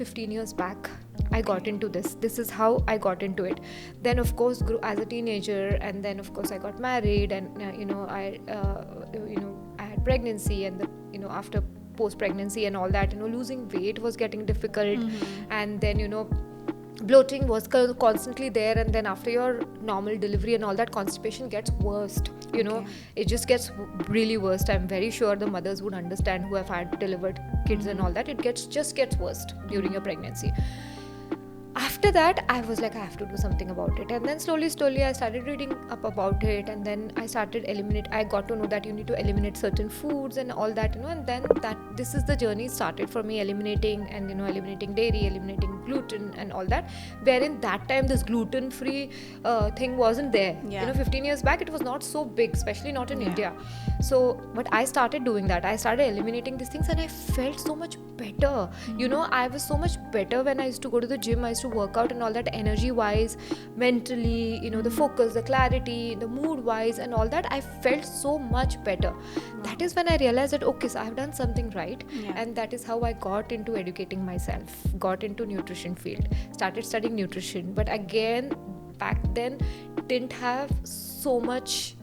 15 years back I got into this. This is how I got into it. Then of course grew as a teenager, and then of course I got married, and I had pregnancy, and after post pregnancy and all that, losing weight was getting difficult, and then bloating was constantly there, and then after your normal delivery and all that, constipation gets worst. It just gets really worst. I'm very sure the mothers would understand who have had delivered kids and all that. It just gets worst during your pregnancy. After that, I was like, I have to do something about it. And then slowly I started reading up about it, and then I got to know that you need to eliminate certain foods and all that, and then this is the journey started for me, eliminating dairy, eliminating gluten and all that, wherein that time this gluten-free thing wasn't there. 15 years back, it was not so big, especially not in India. So, but I started doing that. I started eliminating these things, and I felt so much better. I was so much better when I used to go to the gym. I used to work out and all that, energy wise, mentally, the focus, the clarity, the mood wise and all that. I felt so much better. That is when I realized that okay, so I've done something right. And that is how I got into educating myself, got into nutrition field, started studying nutrition. But again, back then didn't have so much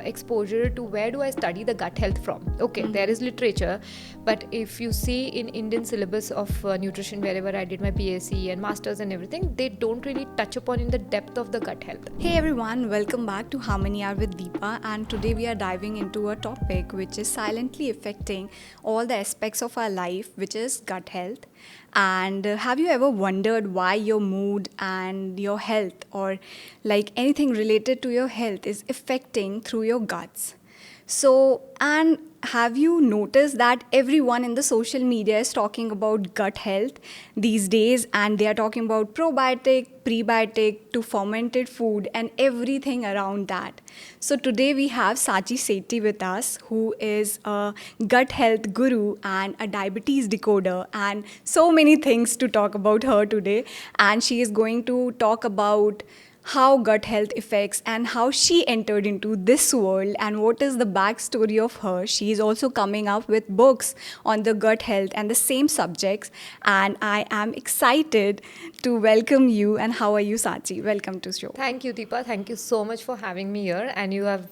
exposure to where do I study the gut health from. There is literature, but if you see in Indian syllabus of nutrition, wherever I did my BSc and masters and everything, they don't really touch upon in the depth of the gut health. Hey everyone, welcome back to Harmony Hour with Deepa, and today we are diving into a topic which is silently affecting all the aspects of our life, which is gut health. And have you ever wondered why your mood and your health, or like anything related to your health, is affecting through your guts? So, and have you noticed that everyone in the social media is talking about gut health these days, and they are talking about probiotic, prebiotic to fermented food and everything around that. So today we have Saanchi Shetty with us, who is a gut health guru and a diabetes decoder, and so many things to talk about her today. And she is going to talk about how gut health affects and how she entered into this world and what is the backstory of her. She is also coming up with books on the gut health and the same subjects, and I am excited to welcome you. And how are you, Saanchi? Welcome to the show. Thank you, Deepa. Thank you so much for having me here, and you have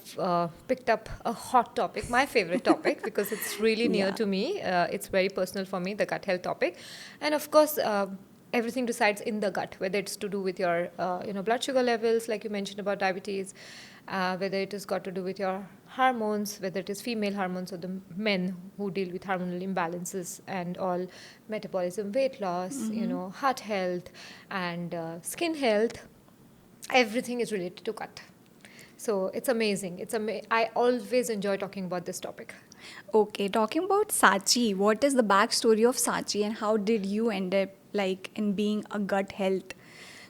picked up a hot topic, my favorite topic, because it's really near to me. It's very personal for me, the gut health topic. And of course, everything resides in the gut, whether it's to do with your blood sugar levels, like you mentioned about diabetes, whether it has got to do with your hormones, whether it is female hormones or the men who deal with hormonal imbalances and all, metabolism, weight loss, heart health and skin health. Everything is related to gut. So it's amazing. I always enjoy talking about this topic. Okay, talking about Saanchi, what is the backstory of Saanchi and how did you end up in being a gut health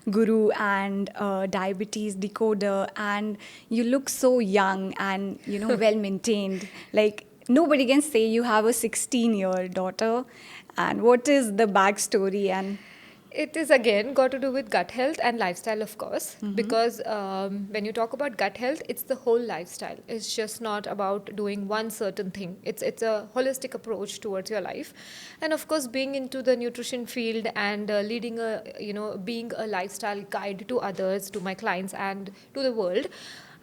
guru and diabetes decoder? And you look so young and well maintained. Nobody can say you have a 16-year daughter. And what is the backstory? And it is again got to do with gut health and lifestyle, of course, because when you talk about gut health, it's the whole lifestyle. It's just not about doing one certain thing. It's a holistic approach towards your life. And of course, being into the nutrition field and leading being a lifestyle guide to others, to my clients and to the world,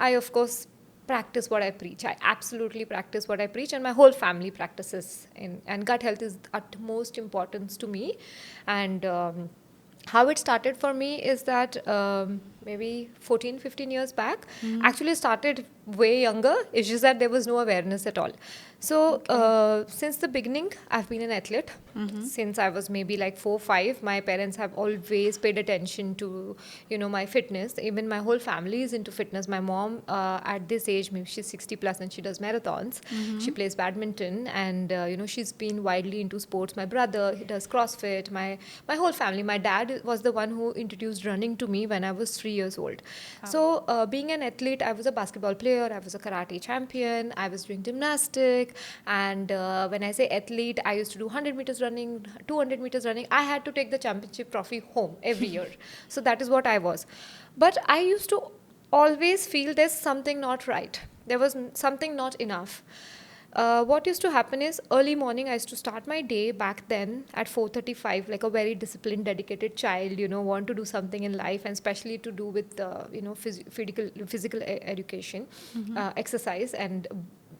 I of course practice what I preach. I absolutely practice what I preach, and my whole family practices. And gut health is utmost importance to me. And how it started for me is that maybe 15 years back. Actually started way younger. It's just that there was no awareness at all. So since the beginning, I've been an athlete. Since I was maybe 4, 5, my parents have always paid attention to, my fitness. Even my whole family is into fitness. My mom, at this age, maybe she's 60 plus and she does marathons. She plays badminton, and, she's been widely into sports. My brother, he does CrossFit. My whole family. My dad was the one who introduced running to me when I was 3 years old. So being an athlete, I was a basketball player. I was a karate champion. I was doing gymnastics. And when I say athlete, I used to do 100 meters running, 200 meters running. I had to take the championship trophy home every year. So that is what I was. But I used to always feel there's something not right. There was something not enough. what used to happen is early morning I used to start my day back then at 4:35, like a very disciplined, dedicated child, want to do something in life, and especially to do with physical education, exercise, and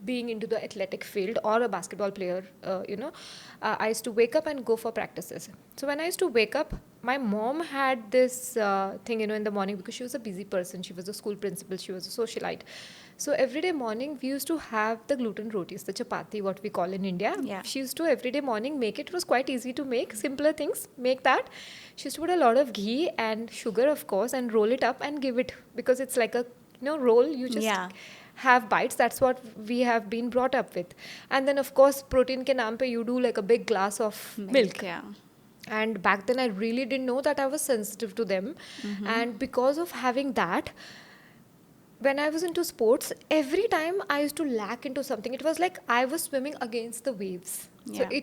being into the athletic field or a basketball player. I used to wake up and go for practices. So when I used to wake up, my mom had this thing, in the morning, because she was a busy person. She was a school principal, she was a socialite. So every day morning, we used to have the gluten rotis, the chapati, what we call in India. Yeah. She used to every day morning make it. It was quite easy to make, simpler things, make that. She used to put a lot of ghee and sugar, of course, and roll it up and give it, because it's like a, roll, you just Yeah. have bites. That's what we have been brought up with. And then, of course, protein ke naam pe you do like a big glass of milk. Yeah. And back then I really didn't know that I was sensitive to them. And because of having that, when I was into sports, every time I used to lack into something, it was like I was swimming against the waves. So Yeah.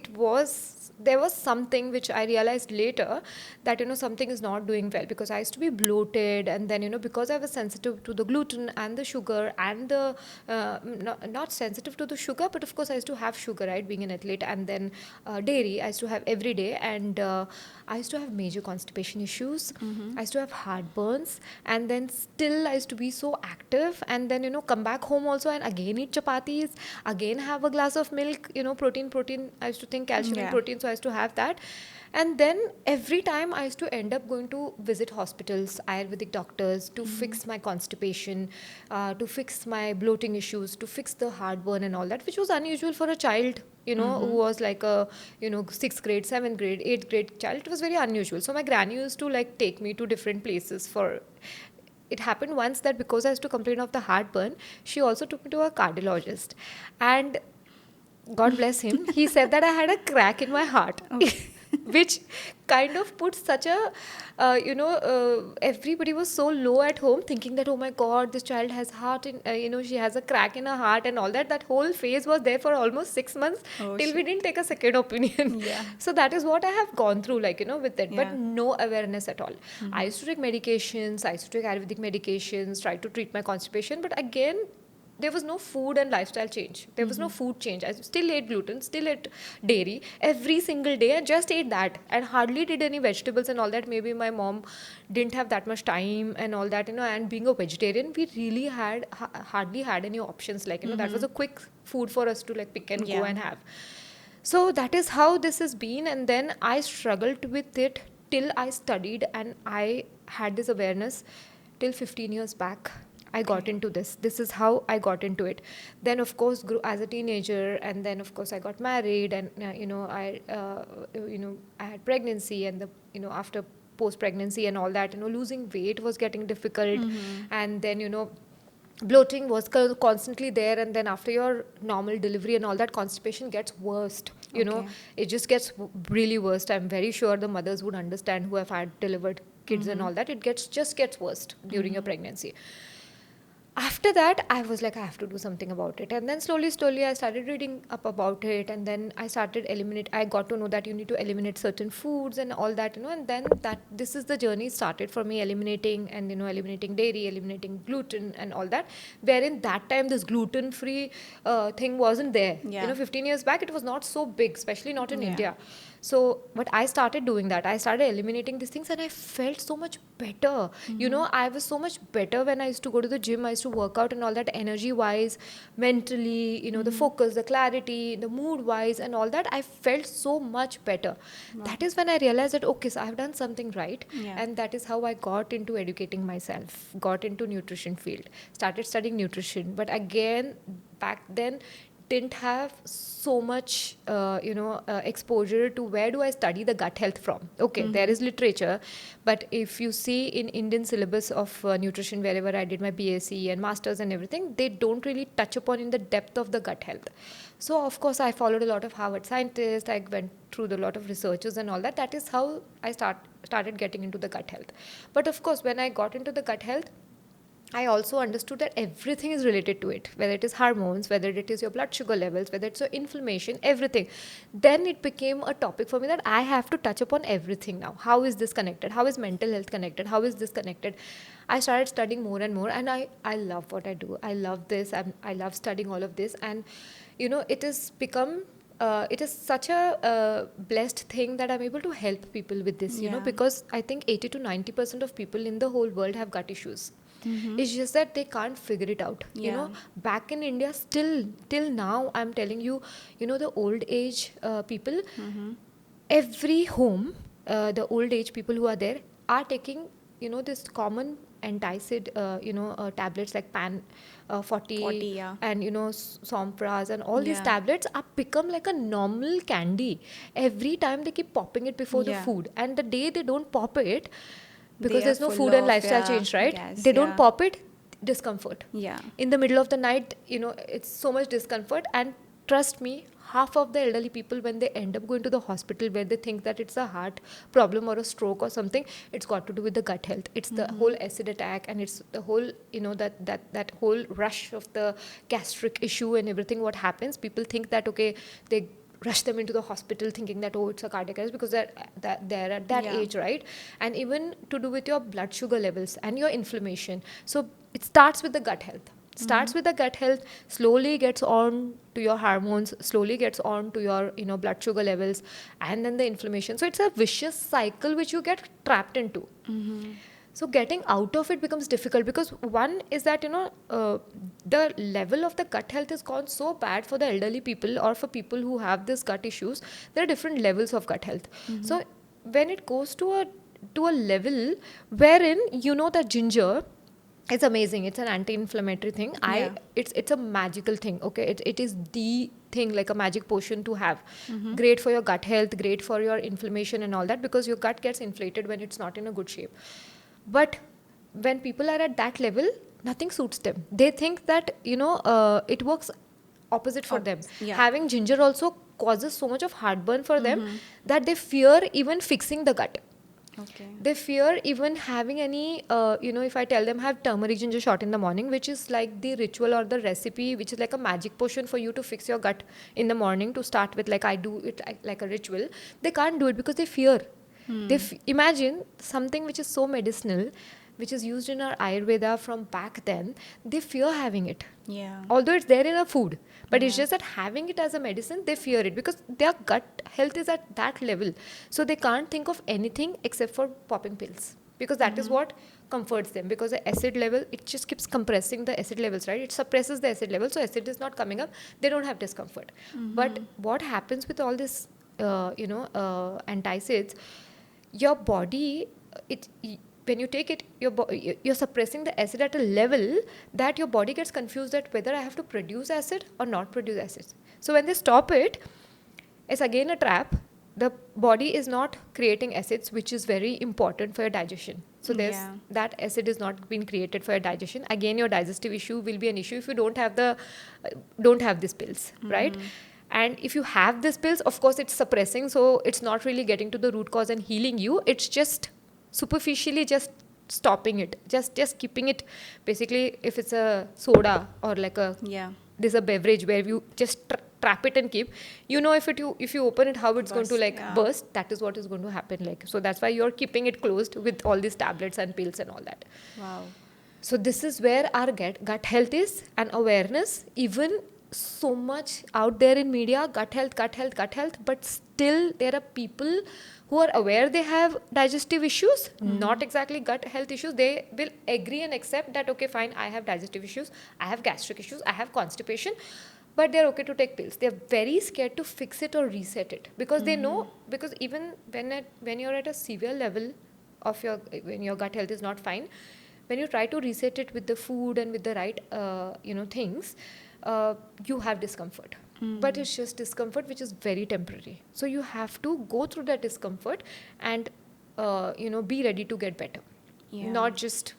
there was something which I realized later, that, something is not doing well, because I used to be bloated. And then, because I was sensitive to the gluten and the sugar and the, not sensitive to the sugar, but of course I used to have sugar, right, being an athlete. And then dairy, I used to have every day. And I used to have major constipation issues. I used to have heartburns. And then still I used to be so active. And then, come back home also and again eat chapatis, again have a glass of milk, protein. I used to think calcium and protein, so I used to have that. And then every time I used to end up going to visit hospitals, Ayurvedic doctors, to fix my constipation, to fix my bloating issues, to fix the heartburn and all that, which was unusual for a child, who was like a, 6th grade, 7th grade, 8th grade child. It was very unusual. So my granny used to like take me to different places for. It happened once that because I used to complain of the heartburn, she also took me to a cardiologist. And God bless him, he said that I had a crack in my heart. Which kind of put such a, everybody was so low at home, thinking that, oh my God, this child has heart in, she has a crack in her heart and all that. That whole phase was there for almost 6 months, till we didn't take a second opinion. Yeah. So that is what I have gone through, like, with it, but Yeah. no awareness at all. I used to take medications, I used to take Ayurvedic medications, try to treat my constipation, but again, there was no food and lifestyle change. There was no food change. I still ate gluten, still ate dairy every single day. I just ate that and hardly did any vegetables and all that. Maybe my mom didn't have that much time and all that, and being a vegetarian, we really had hardly had any options. Like, that was a quick food for us to like pick and go and have. So that is how this has been. And then I struggled with it till I studied and I had this awareness till 15 years back. I got into this. This is how I got into it. Then, of course, grew as a teenager, and then, of course, I got married, and I had pregnancy, and after post-pregnancy and all that, losing weight was getting difficult, and then bloating was constantly there, and then after your normal delivery and all that, constipation gets worst. It just gets really worst. I'm very sure the mothers would understand who have had delivered kids and all that. It just gets worst during your pregnancy. After that, I was like, I have to do something about it. And then slowly, I started reading up about it. And then I got to know that you need to eliminate certain foods and all that, and then this is the journey started for me, eliminating dairy, eliminating gluten and all that. Wherein that time, this gluten-free thing wasn't there. 15 years back, it was not so big, especially not in India. So, but I started doing that. I started eliminating these things and I felt so much better. I was so much better when I used to go to the gym. I used to work out and all that, energy-wise, mentally, the focus, the clarity, the mood-wise and all that. I felt so much better. That is when I realized that, okay, so I've done something right. And that is how I got into educating myself, got into nutrition field, started studying nutrition. But again, back then, didn't have so much exposure to where do I study the gut health from. Okay, there is literature, but if you see in Indian syllabus of nutrition, wherever I did my BSc and masters and everything, they don't really touch upon in the depth of the gut health. So of course I followed a lot of Harvard scientists, I went through a lot of researchers and all that. That is how I started getting into the gut health. But of course, when I got into the gut health, I also understood that everything is related to it, whether it is hormones, whether it is your blood sugar levels, whether it's your inflammation, everything. Then it became a topic for me that I have to touch upon everything now. How is this connected? How is mental health connected? How is this connected? I started studying more and more, and I love what I do. I love this. I love studying all of this. And it has become it is such a blessed thing that I'm able to help people with this, Yeah. because I think 80 to 90% of people in the whole world have gut issues. Mm-hmm. It's just that they can't figure it out. Yeah. Back in India, still till now, I'm telling you, the old age people, Mm-hmm. every home, the old age people who are there are taking, this common antacid, tablets like pan 40, 40, yeah. and sompras, and all these Yeah. tablets are become like a normal candy. Every time they keep popping it before the Yeah. food, and the day they don't pop it, because They are there's no full food and of, lifestyle yeah, change, right? gas, They don't yeah. pop it, discomfort. Yeah. In the middle of the night, it's so much discomfort. And trust me, half of the elderly people, when they end up going to the hospital where they think that it's a heart problem or a stroke or something, it's got to do with the gut health. It's the whole acid attack, and it's the whole, that whole rush of the gastric issue and everything. What happens, people think that, okay, they rush them into the hospital thinking that, oh, it's a cardiac arrest, because they're at that Yeah. age, right? And even to do with your blood sugar levels and your inflammation. So it starts with the gut health. Starts with the gut health, slowly gets on to your hormones, slowly gets on to your blood sugar levels, and then the inflammation. So it's a vicious cycle which you get trapped into. So getting out of it becomes difficult, because one is that the level of the gut health has gone so bad for the elderly people, or for people who have this gut issues. There are different levels of gut health. So when it goes to a level wherein that ginger, it's amazing. It's an anti-inflammatory thing. Yeah. It's a magical thing. Okay, it is the thing, like a magic potion to have. Great for your gut health, great for your inflammation and all that, because your gut gets inflated when it's not in a good shape. But when people are at that level, nothing suits them. They think that it works opposite for them. Yeah. Having ginger also causes so much of heartburn for them that they fear even fixing the gut. Okay. They fear even having any, if I tell them have turmeric-ginger shot in the morning, which is like the ritual or the recipe, which is like a magic potion for you to fix your gut in the morning, to start with, like I do it like a ritual. They can't do it because they fear. Imagine something which is so medicinal, which is used in our Ayurveda from back then. They fear having it. Yeah. Although it's there in a food, but it's just that having it as a medicine, they fear it, because their gut health is at that level. So they can't think of anything except for popping pills, because that is what comforts them, because the acid level, it just keeps compressing the acid levels, right? It suppresses the acid level, so acid is not coming up. They don't have discomfort. But what happens with all this, antacids, your body, when you take it, you're suppressing the acid at a level that your body gets confused that whether I have to produce acid or not produce acid. So when they stop it, it's again a trap. The body is not creating acids, which is very important for your digestion. So there's that acid is not being created for your digestion. Again, your digestive issue will be an issue if you don't have these pills, right? And if you have these pills, of course, it's suppressing, so it's not really getting to the root cause and healing you. It's just superficially just stopping it, just keeping it. Basically, if it's a soda or like there's a beverage where you just trap it and keep, if you open it, how it's going to burst. That is what is going to happen. So that's why you're keeping it closed with all these tablets and pills and all that. Wow. So this is where our gut health is, and awareness. Even so much out there in media, gut health, but still there are people who are aware they have digestive issues, not exactly gut health issues. They will agree and accept that, okay, fine, I have digestive issues, I have gastric issues, I have constipation, but they're okay to take pills. They're very scared to fix it or reset it, because they know, because even when you're at a severe level of when your gut health is not fine, when you try to reset it with the food and with the right things, you have discomfort. But it's just discomfort which is very temporary. So you have to go through that discomfort and be ready to get better. Not just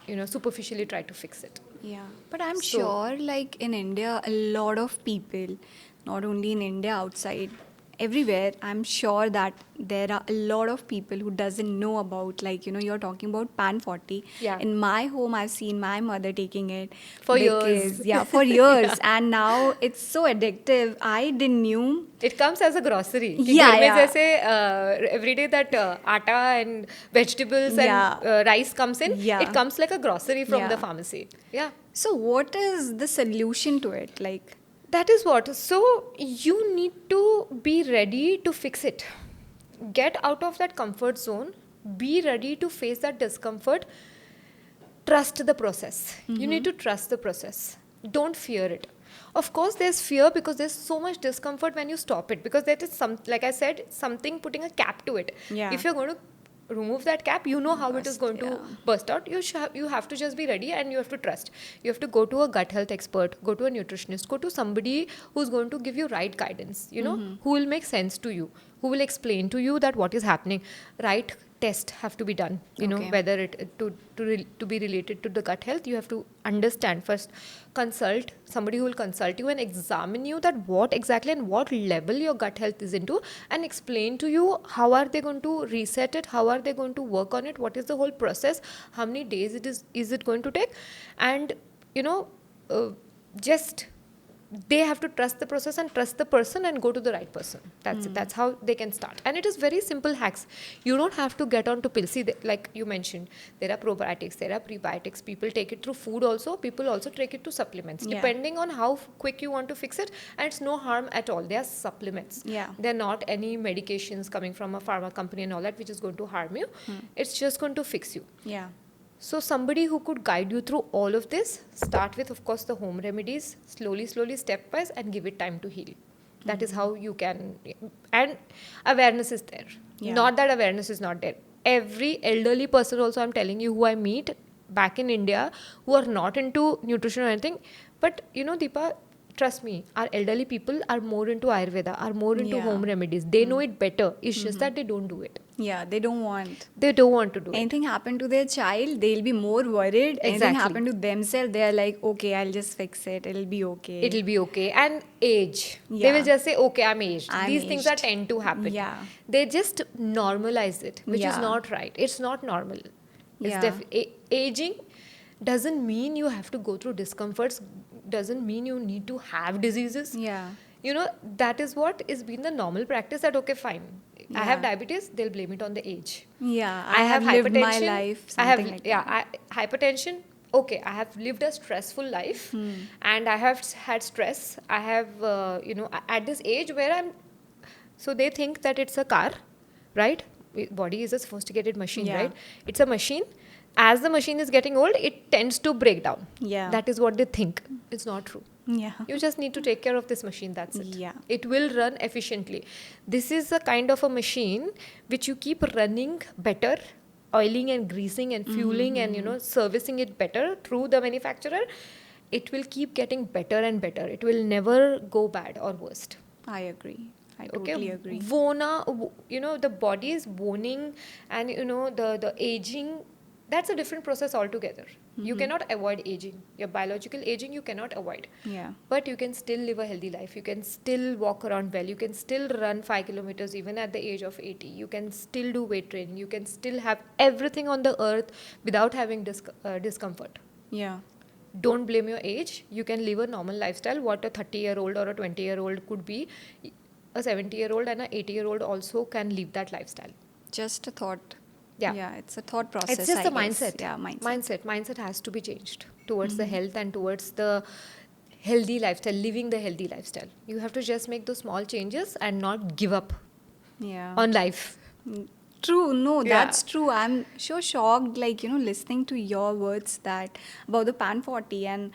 superficially try to fix it. Yeah, but I'm sure like in India, a lot of people, not only in India, outside, everywhere, I'm sure that there are a lot of people who doesn't know about, like, you're talking about pan 40. Yeah. In my home, I've seen my mother taking it. For years. Yeah, for years. And now it's so addictive. I didn't knew. It comes as a grocery. Every day that atta and vegetables and rice comes in, it comes like a grocery from the pharmacy. Yeah. So what is the solution to it? Like, That is what. So you need to be ready to fix it. Get out of that comfort zone. Be ready to face that discomfort. Trust the process. You need to trust the process. Don't fear it. Of course, there's fear because there's so much discomfort when you stop it, because that is some, like I said, something putting a cap to it. Yeah. If you're going to remove that cap, you know how it is going to burst out. You have to just be ready, and you have to trust. You have to go to a gut health expert, go to a nutritionist, go to somebody who's going to give you right guidance, who will make sense to you, who will explain to you that what is happening. Right test have to be done, whether it to be related to the gut health. You have to understand first. Consult somebody who will consult you and examine you that what exactly and what level your gut health is into, and explain to you how are they going to reset it, how are they going to work on it, what is the whole process, how many days is it going to take. And just they have to trust the process and trust the person and go to the right person. That's it. That's how they can start. And it is very simple hacks. You don't have to get on to pills. See, like you mentioned, there are probiotics, there are prebiotics. People take it through food also. People also take it to supplements. Yeah. Depending on how quick you want to fix it. And it's no harm at all. They are supplements. Yeah. They're not any medications coming from a pharma company and all that which is going to harm you. It's just going to fix you. Yeah. So somebody who could guide you through all of this, start with, of course, the home remedies, slowly, stepwise, and give it time to heal. That is how you can, and awareness is there. Yeah. Not that awareness is not there. Every elderly person also, I'm telling you, who I meet back in India, who are not into nutrition or anything, but Deepa, trust me, our elderly people are more into Ayurveda, are more into home remedies. They know it better. It's just that they don't do it. Yeah, they don't want. They don't want to do it. Anything happen to their child, they'll be more worried. Anything Exactly. happen to themselves, they're like, okay, I'll just fix it. It'll be okay. It'll be okay. And age. Yeah. They will just say, okay, I'm aged. I'm These things are aged. tend to happen. Yeah. They just normalize it, which is Yeah. not right. It's not normal. Yeah. Aging doesn't mean you have to go through discomforts, doesn't mean you need to have diseases. Yeah. That is what is been the normal practice, that okay, fine. I have diabetes, they'll blame it on the age. Yeah. I have lived hypertension. my life. I have Something like that. hypertension. Okay, I have lived a stressful life, and I have had stress. I have at this age where I'm. So they think that it's a car, right? Body is a sophisticated machine, Yeah. right? It's a machine. As the machine is getting old, it tends to break down. Yeah. That is what they think. It's not true. Yeah. You just need to take care of this machine, that's it. Yeah. It will run efficiently. This is a kind of a machine which you keep running better, oiling and greasing and fueling and servicing it better through the manufacturer. It will keep getting better and better. It will never go bad or worst. I agree. I totally agree. The body is boning, and the aging, that's a different process altogether. You cannot avoid aging. Your biological aging you cannot avoid. Yeah. But you can still live a healthy life. You can still walk around well. You can still run 5 kilometers even at the age of 80. You can still do weight training. You can still have everything on the earth without having discomfort. Yeah. Don't blame your age. You can live a normal lifestyle. What a 30-year-old or a 20-year-old could be, a 70-year-old and a 80-year-old also can live that lifestyle. Just a thought. Yeah. Yeah, it's a thought process. It's just I the guess. mindset. Yeah, mindset. Mindset has to be changed towards the health and towards the healthy lifestyle, living the healthy lifestyle. You have to just make those small changes and not give up Yeah. on life. True, no, Yeah. that's true. I'm so shocked, listening to your words that about the pan 40, and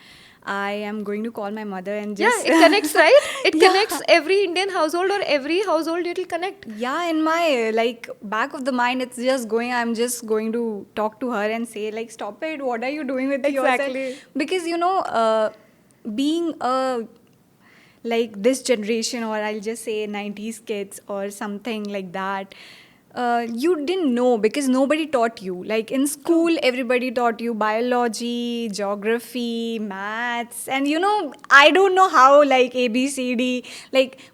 I am going to call my mother and just. Yeah, it connects, right? It Yeah. connects every Indian household, or every household it will connect. Yeah, in my back of the mind, it's just going. I'm just going to talk to her and say stop it. What are you doing with Exactly. yourself? Because being a this generation, or I'll just say 90s kids or something like that. You didn't know because nobody taught you. In school, everybody taught you biology, geography, maths, and I don't know how ABCD.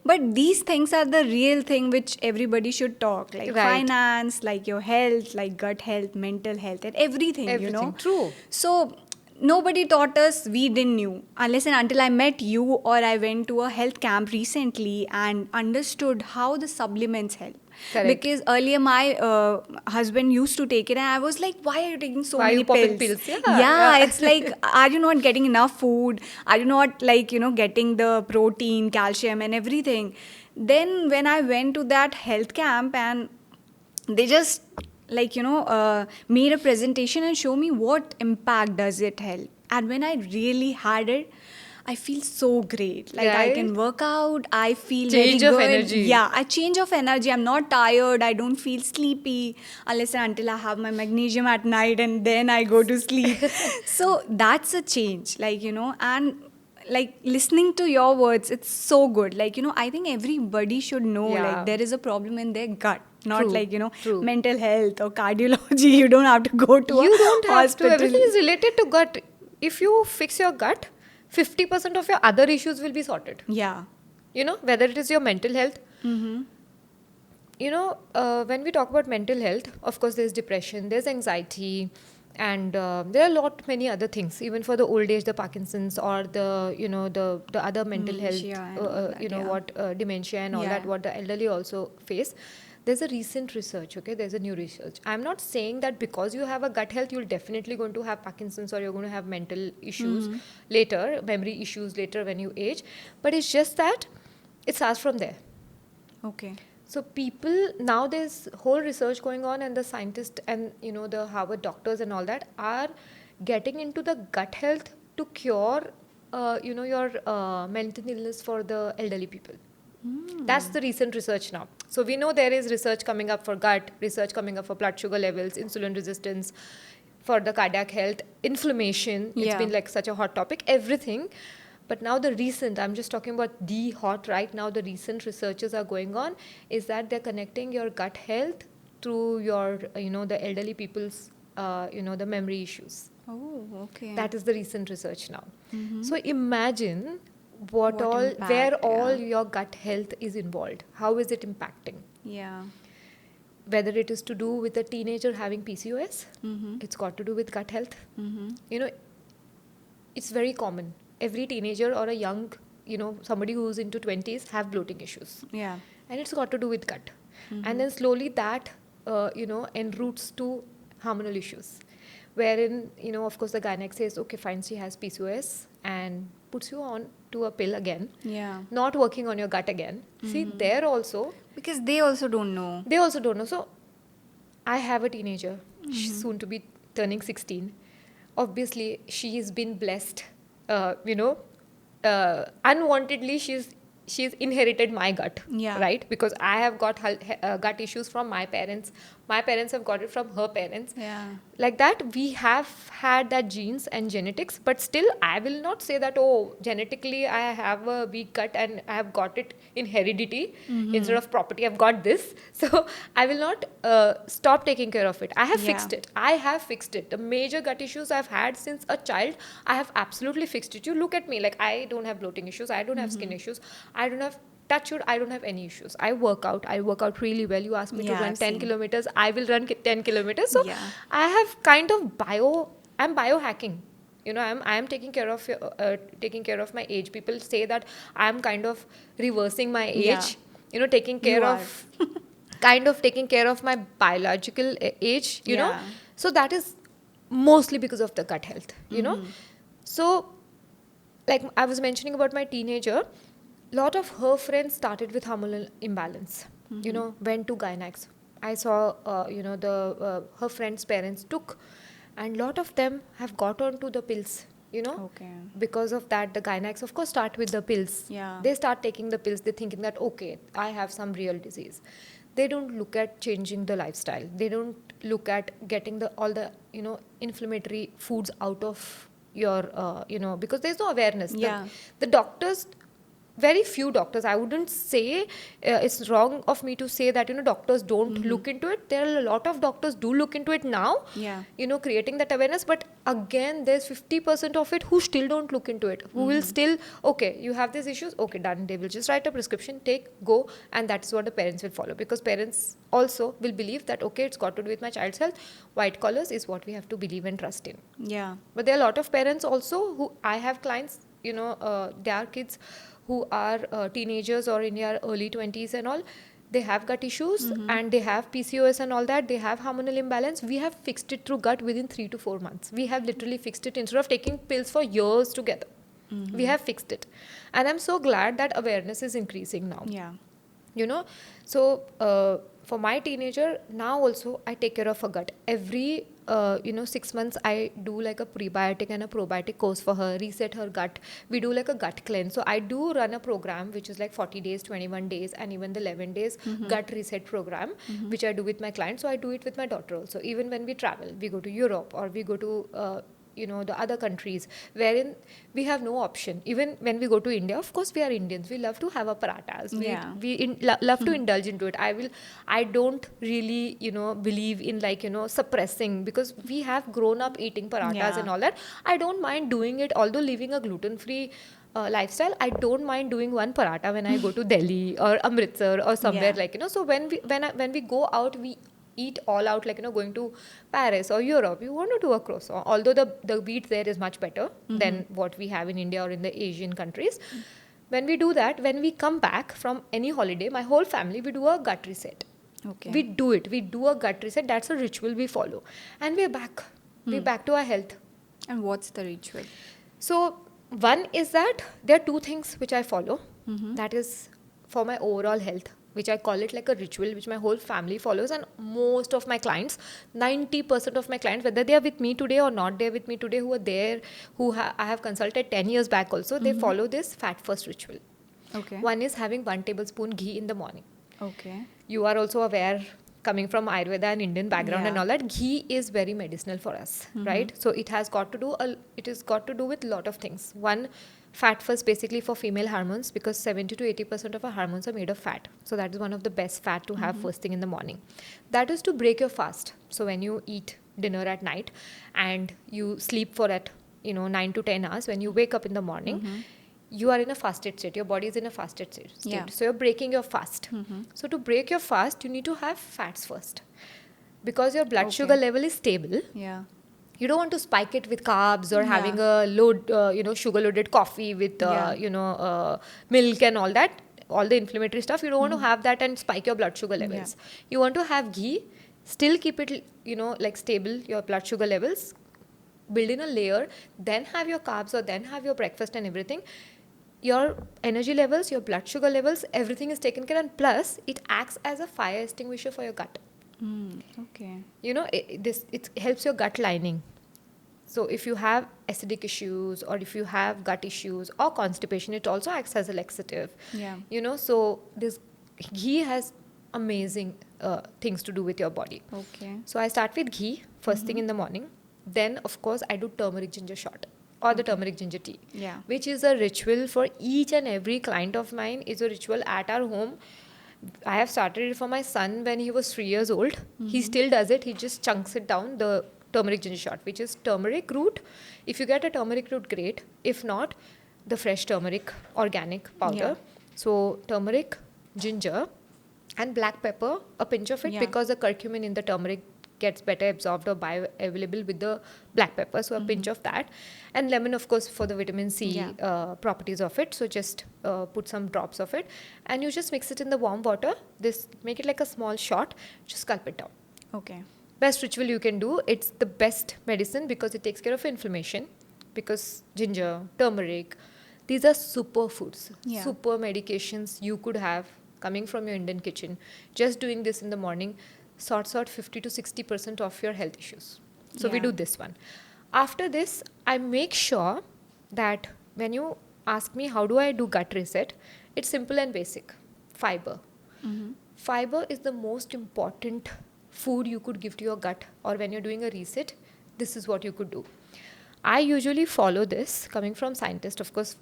But these things are the real thing which everybody should talk. Right. Finance, your health, gut health, mental health, and everything. Everything. True. So nobody taught us. We didn't knew unless and until I met you, or I went to a health camp recently and understood how the supplements help. Correct. Because earlier my husband used to take it, and I was like, why are you taking so Why are many you popping pills? pills? Yeah, it's like, are you not getting enough food? Are you not, like, getting the protein, calcium, and everything? Then when I went to that health camp, and they just, like, made a presentation and show me what impact does it help. And when I really had it, I feel so great. Like, I Right? can work out, I feel Change very of good. energy. Yeah, a change of energy. I'm not tired, I don't feel sleepy unless and until I have my magnesium at night, and then I go to sleep. So that's a change, like, and like, listening to your words, it's so good. Like, I think everybody should know, like, Yeah. there is a problem in their gut, not True, like, true. mental health or cardiology. You don't have to go to You a don't have to. hospital. Everything is related to gut. If you fix your gut, 50% of your other issues will be sorted. Yeah. Whether it is your mental health. Mm-hmm. When we talk about mental health, of course, there's depression, there's anxiety, and there are a lot many other things. Even for the old age, the Parkinson's or the other mental health, Dementia and all that, yeah. dementia and all Yeah. that, what the elderly also face. There's a recent research, okay? There's a new research. I'm not saying that because you have a gut health, you're definitely going to have Parkinson's or you're going to have mental issues later, memory issues later when you age. But it's just that it starts from there. Okay. So people, now there's whole research going on, and the scientists and the Harvard doctors and all that are getting into the gut health to cure your mental illness for the elderly people. That's the recent research now. So we know there is research coming up for gut, research coming up for blood sugar levels, insulin resistance, for the cardiac health, inflammation. It's Yeah. been like such a hot topic, everything. But now the recent, I'm just talking about the hot right now, the recent researches are going on, is that they're connecting your gut health through your, the elderly people's, the memory issues. Oh, okay. That is the recent research now. Mm-hmm. So imagine What impact, where all yeah. your gut health is involved. How is it impacting? Yeah. Whether it is to do with a teenager having PCOS, Mm-hmm. it's got to do with gut health. Mm-hmm. It's very common. Every teenager or a young, somebody who's into 20s have bloating issues. Yeah. And it's got to do with gut. And then slowly that, enroots to hormonal issues. Wherein, of course, the gynec says, okay, fine, she has PCOS, and puts you on to a pill again, Yeah. not working on your gut again. See, there also, Because they also don't know. they also don't know. So I have a teenager, she's soon to be turning 16. Obviously, she's been blessed, unwantedly, she's inherited my gut, Yeah. right? Because I have got gut issues from my parents. My parents have got it from her parents. Yeah. Like that, we have had that genes and genetics, but still I will not say that, oh, genetically I have a weak gut and I have got it in heredity instead of property, I've got this. So I will not stop taking care of it. I have fixed it. I have fixed it. The major gut issues I've had since a child, I have absolutely fixed it. You look at me, like, I don't have bloating issues, I don't have skin issues, I don't have, touch wood, I don't have any issues. I work out really well. You ask me to Yeah, run 10 same. kilometers, I will run 10 kilometers. So Yeah. I have kind of I'm biohacking. I am taking care of my age. People say that I am kind of reversing my age. Yeah. Taking care You of kind of taking care of my biological age. Yeah. So that is mostly because of the gut health. So, like I was mentioning about my teenager, lot of her friends started with hormonal imbalance. Went to gynecs. I saw her friends' parents took, and lot of them have got onto the pills. Okay. Because of that, the gynecs of course start with the pills. Yeah. They start taking the pills. They're thinking that, okay, I have some real disease. They don't look at changing the lifestyle. They don't look at getting all the inflammatory foods out of your because there's no awareness. Yeah. The doctors, very few doctors, I wouldn't say it's wrong of me to say that doctors don't look into it. There are a lot of doctors do look into it now. Yeah. Creating that awareness, but again there's 50% of it who still don't look into it, who will still, okay, you have these issues, okay, done, they will just write a prescription, take, go, and that's what the parents will follow, because parents also will believe that, okay, it's got to do with my child's health, white collars is what we have to believe and trust in. Yeah. But there are a lot of parents also who, I have clients, their kids who are teenagers or in their early 20s and all, they have gut issues and they have PCOS and all that, they have hormonal imbalance, we have fixed it through gut within 3 to 4 months. We have literally fixed it instead of taking pills for years together. We have fixed it. And I'm so glad that awareness is increasing now. Yeah. You know, so for my teenager, now also I take care of her gut. Every 6 months I do like a prebiotic and a probiotic course for her, reset her gut. We do like a gut cleanse. So I do run a program which is like 40 days, 21 days and even the 11 days gut reset program, which I do with my clients. So I do it with my daughter also. Even when we travel, we go to Europe or we go to the other countries wherein we have no option. Even when we go to India, of course we are Indians, we love to have our parathas. We love to indulge into it. I don't really believe in suppressing, because we have grown up eating parathas and all that. I don't mind doing it, although living a gluten-free lifestyle, I don't mind doing one paratha when I go to Delhi or Amritsar or somewhere so when we go out, we eat all out, going to Paris or Europe, you want to do a croissant, although the wheat there is much better than what we have in India or in the Asian countries. When we do that, when we come back from any holiday, my whole family, we do a gut reset. Okay. We do a gut reset. That's a ritual we follow, and we're back. We're back to our health. And what's the ritual? So one is that there are two things which I follow. That is for my overall health, which I call it like a ritual, which my whole family follows. And most of my clients, 90% of my clients, whether they are with me today or not they are with me today, who are there, I have consulted 10 years back also, they follow this fat first ritual. Okay. One is having 1 tablespoon ghee in the morning. Okay. You are also aware, coming from Ayurveda and Indian background and all that, ghee is very medicinal for us, right? So it has got to do with a lot of things. One, fat first basically for female hormones, because 70 to 80% of our hormones are made of fat. So that is one of the best fat to have first thing in the morning. That is to break your fast. So when you eat dinner at night and you sleep for 9 to 10 hours, when you wake up in the morning, you are in a fasted state. Your body is in a fasted state. Yeah. So you're breaking your fast. So to break your fast, you need to have fats first, because your blood sugar level is stable. Yeah. You don't want to spike it with carbs or having a load, sugar-loaded coffee with, milk and all that, all the inflammatory stuff. You don't want to have that and spike your blood sugar levels. You want to have ghee, still keep it, stable, your blood sugar levels, build in a layer, then have your carbs or then have your breakfast and everything. Your energy levels, your blood sugar levels, everything is taken care of, and plus it acts as a fire extinguisher for your gut. Okay. It helps your gut lining. So if you have acidic issues or if you have gut issues or constipation, it also acts as a laxative. Yeah. So this ghee has amazing things to do with your body. Okay. So I start with ghee first thing in the morning. Then of course I do turmeric-ginger shot or the turmeric-ginger tea, which is a ritual for each and every client of mine. Is a ritual at our home. I have started it for my son when he was 3 years old. He still does it. He just chunks it down, the turmeric ginger shot, which is turmeric root. If you get a turmeric root, great. If not, the fresh turmeric organic powder. So turmeric, ginger and black pepper, a pinch of it, because the curcumin in the turmeric gets better absorbed or bioavailable with the black pepper. So a pinch of that. And lemon, of course, for the vitamin C properties of it. So just put some drops of it. And you just mix it in the warm water. Make it like a small shot. Just gulp it down. Okay. Best ritual you can do. It's the best medicine because it takes care of inflammation. Because ginger, turmeric, these are superfoods, super medications you could have coming from your Indian kitchen. Just doing this in the morning sorts out 50 to 60% of your health issues. So we do this one. After this, I make sure that when you ask me how do I do gut reset, it's simple and basic. Fiber. Fiber is the most important food you could give to your gut, or when you're doing a reset, this is what you could do. I usually follow this, coming from scientists, of course,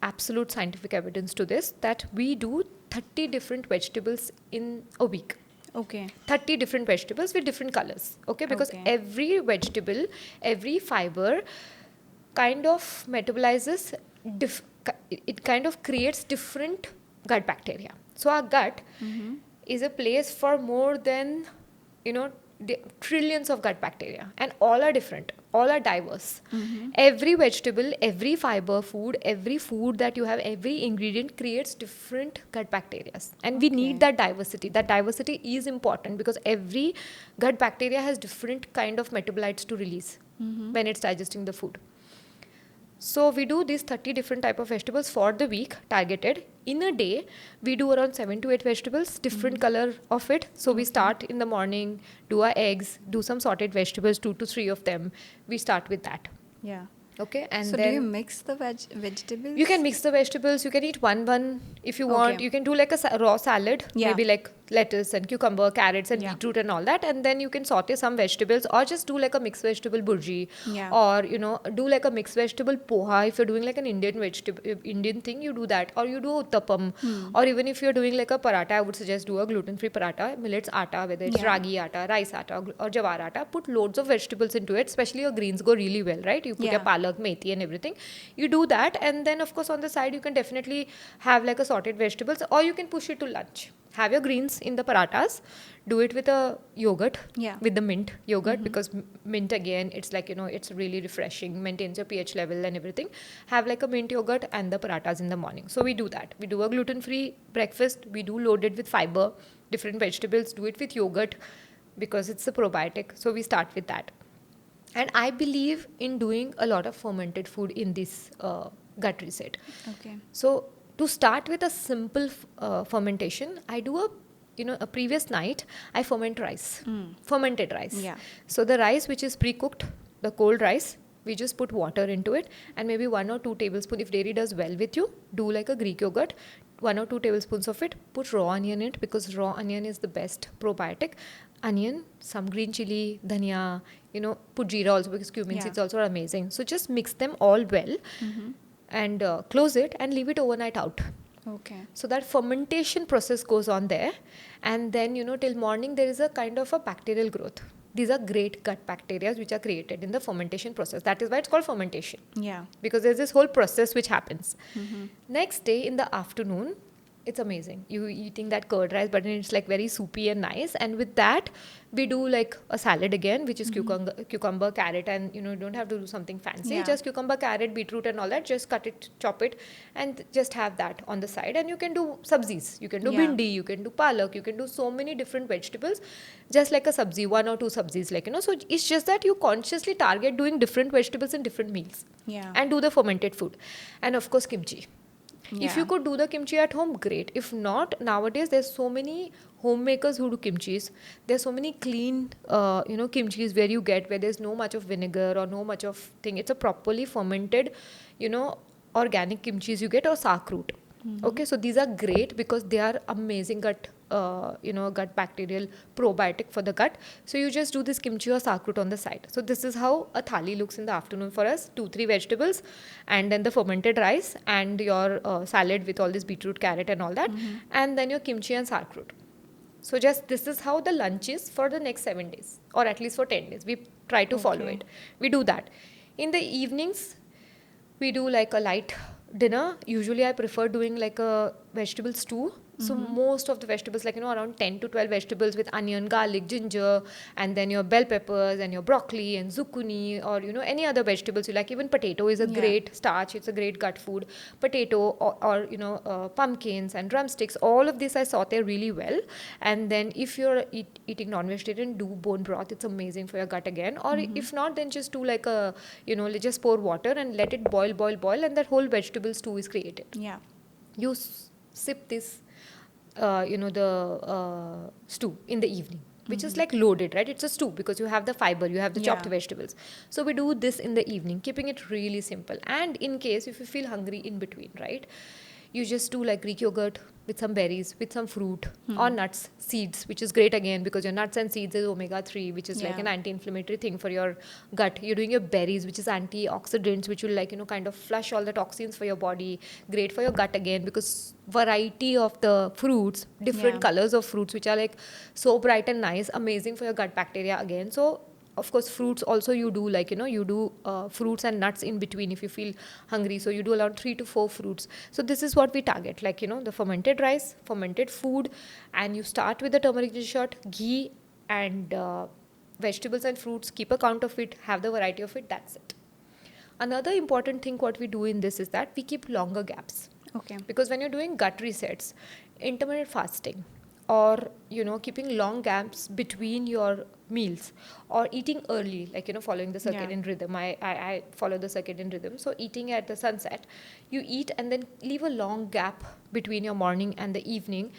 absolute scientific evidence to this, that we do 30 different vegetables in a week. Okay. 30 different vegetables with different colors. Okay, because every vegetable, every fiber kind of metabolizes, it kind of creates different gut bacteria. So our gut is a place for more than, trillions of gut bacteria, and all are different. all are diverse. Every vegetable, every fiber food, every food that you have, every ingredient creates different gut bacteria, and we need that diversity. That diversity is important because every gut bacteria has different kind of metabolites to release when it's digesting the food. So we do these 30 different type of vegetables for the week, targeted. In a day, we do around 7 to 8 vegetables, different color of it. So we start in the morning, do our eggs, do some sorted vegetables, 2 to 3 of them. We start with that. Yeah. Okay, and so then do you mix the vegetables? you can mix the vegetables. You can eat one if you want. Okay. You can do like a raw salad, Yeah. maybe like lettuce and cucumber, carrots and Yeah. beetroot and all that. And then you can saute some vegetables, or just do like a mixed vegetable burji, Yeah. or do like a mixed vegetable poha. If you're doing like an Indian thing, you do that, or you do uttapam, or even if you're doing like a paratha, I would suggest do a gluten-free paratha, millets atta, whether it's Yeah. ragi atta, rice atta, or jawar atta. Put loads of vegetables into it, especially your greens go really well, right? You put your Yeah. palak, methi and everything. You do that, and then of course on the side you can definitely have like a sorted vegetables, or you can push it to lunch. Have your greens in the parathas, do it with a yogurt, Yeah. with the mint yogurt, because mint again, it's like, it's really refreshing, maintains your pH level and everything. Have like a mint yogurt and the parathas in the morning. So we do that. We do a gluten-free breakfast. We do loaded with fiber, different vegetables, do it with yogurt because it's a probiotic. So we start with that. And I believe in doing a lot of fermented food in this gut reset. Okay. So to start with a simple fermentation, I do a previous night, I ferment rice, fermented rice. Yeah. So the rice which is pre-cooked, the cold rice, we just put water into it, and maybe 1 or 2 tablespoons, if dairy does well with you, do like a Greek yogurt, 1 or 2 tablespoons of it, put raw onion in it, because raw onion is the best probiotic. Onion, some green chili, dhania, put jeera also, because cumin seeds also are amazing. So just mix them all well and close it and leave it overnight out. Okay. So that fermentation process goes on there, and then till morning there is a kind of a bacterial growth. These are great gut bacteria which are created in the fermentation process. That is why it's called fermentation, Yeah. because there's this whole process which happens. Next day in the afternoon, it's amazing. You eating that curd rice, but then it's like very soupy and nice. And with that, we do like a salad again, which is cucumber, carrot, and you don't have to do something fancy. Yeah. Just cucumber, carrot, beetroot, and all that. Just cut it, chop it, and just have that on the side. And you can do sabzis. You can do Yeah. bhindi. You can do palak. You can do so many different vegetables, just like a sabzi, 1 or 2 sabzis, So it's just that you consciously target doing different vegetables in different meals, Yeah. and do the fermented food, and of course kimchi. If Yeah. you could do the kimchi at home, great. If not, nowadays there's so many homemakers who do kimchis. There's so many clean, kimchis where you get, where there's no much of vinegar or no much of thing. It's a properly fermented, organic kimchis you get, or saakroot. Okay, so these are great because they are amazing gut bacterial probiotic for the gut. So you just do this kimchi or saakroot on the side. So this is how a thali looks in the afternoon for us: 2-3 vegetables, and then the fermented rice, and your salad with all this beetroot, carrot, and all that, and then your kimchi and saakroot. So just this is how the lunch is for the next 7 days, or at least for 10 days. We try to follow Okay. it. We do that. In the evenings, we do like a light dinner. Usually I prefer doing like a vegetable stew. So most of the vegetables, like around 10 to 12 vegetables with onion, garlic, ginger, and then your bell peppers and your broccoli and zucchini, or any other vegetables you like. Even potato is a Yeah. great starch. It's a great gut food. Potato, or pumpkins and drumsticks. All of this I saute really well. And then if you're eating non-vegetarian, do bone broth. It's amazing for your gut again. Or if not, then just do like a just pour water and let it boil, and that whole vegetable stew is created. Yeah. You sip this the stew in the evening, which is like loaded, right? It's a stew because you have the fiber, you have the chopped Yeah. vegetables. So we do this in the evening, keeping it really simple. And in case if you feel hungry in between, right, you just do like Greek yogurt with some berries, with some fruit, or nuts, seeds, which is great again because your nuts and seeds is omega-3, which is like Yeah. an anti-inflammatory thing for your gut. You're doing your berries, which is antioxidants, which will like kind of flush all the toxins for your body. Great for your gut again, because variety of the fruits, different Yeah. colors of fruits, which are like so bright and nice, amazing for your gut bacteria again. So of course fruits also you do like you do fruits and nuts in between if you feel hungry. So you do around 3 to 4 fruits. So this is what we target, like the fermented rice, fermented food, and you start with the turmeric ginger shot, ghee, and vegetables and fruits, keep a count of it, have the variety of it, that's it. Another important thing what we do in this is that we keep longer gaps. Okay. Because when you're doing gut resets, intermittent fasting, or keeping long gaps between your meals, or eating early, like following the circadian rhythm. I follow the circadian rhythm, so eating at the sunset, you eat and then leave a long gap between your morning and the evening.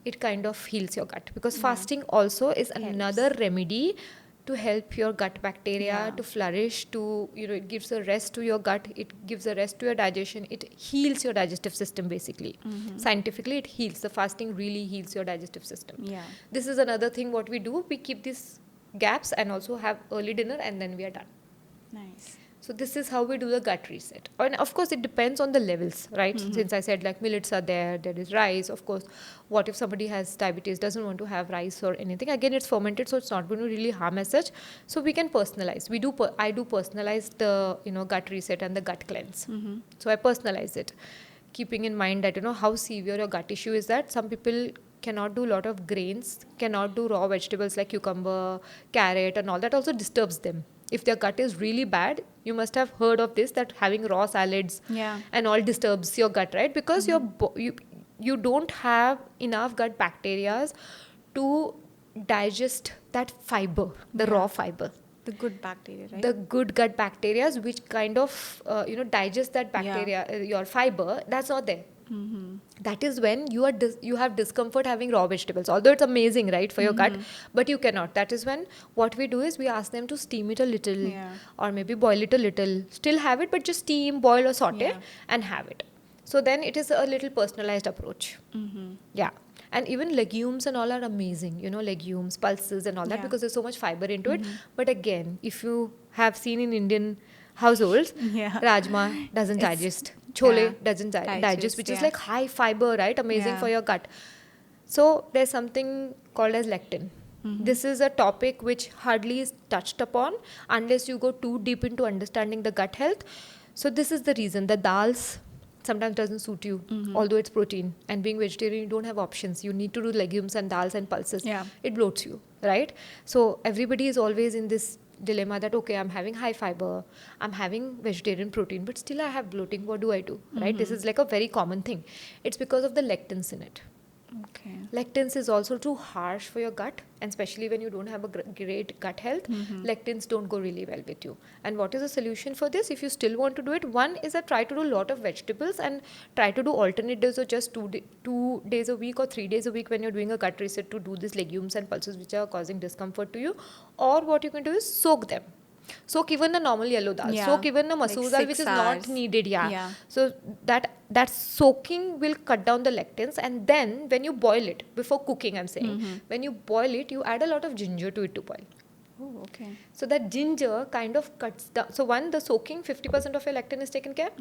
It kind of heals your gut, because fasting also is another remedy to help your gut bacteria to flourish, to it gives a rest to your gut, it gives a rest to your digestion, it heals your digestive system basically. Scientifically, it heals. The fasting really heals your digestive system. This is another thing what we do. We keep these gaps and also have early dinner, and then we are done. Nice. So this is how we do the gut reset. And of course, it depends on the levels, right? Since I said like millets are there is rice. Of course, what if somebody has diabetes, doesn't want to have rice or anything? Again, it's fermented, so it's not going to really harm as such. So we can personalize. I do personalize the gut reset and the gut cleanse. So I personalize it, keeping in mind that how severe your gut issue is. That some people cannot do a lot of grains, cannot do raw vegetables like cucumber, carrot, and all that also disturbs them. If their gut is really bad, you must have heard of this, that having raw salads and all disturbs your gut, right? Because you don't have enough gut bacteria to digest that fiber, the raw fiber. The good bacteria, right? The good gut bacteria, which kind of digest that bacteria, your fiber, that's not there. That is when you have discomfort having raw vegetables, although it's amazing, right, for your gut, but you cannot. That is when what we do is we ask them to steam it a little, or maybe boil it a little, still have it, but just steam, boil, or saute and have it. So then it is a little personalized approach. And even legumes and all are amazing, legumes, pulses and all that, because there's so much fiber into it. But again, if you have seen in Indian households, rajma doesn't digest, chole doesn't digest, which is like high fiber, right? Amazing for your gut. So there's something called as lectin. This is a topic which hardly is touched upon unless you go too deep into understanding the gut health. So this is the reason the dals sometimes doesn't suit you, although it's protein, and being vegetarian you don't have options, you need to do legumes and dals and pulses. It bloats you, right? So everybody is always in this dilemma that okay, I'm having high fiber, I'm having vegetarian protein, but still I have bloating. What do I do? Right? This is like a very common thing. It's because of the lectins in it. Lectins is also too harsh for your gut, and especially when you don't have a great gut health, lectins don't go really well with you. And what is the solution for this? If you still want to do it, one is that try to do a lot of vegetables and try to do alternate days, or just 2 days a week or 3 days a week when you're doing a gut reset, to do these legumes and pulses which are causing discomfort to you. Or what you can do is soak them. Soak even the normal yellow dal. Soak even the masoor dal, which is not needed. So that soaking will cut down the lectins, and then when you boil it before cooking, I'm saying, when you boil it, you add a lot of ginger to it to boil. Oh, okay. So that ginger kind of cuts down. So the soaking, 50% of your lectin is taken care.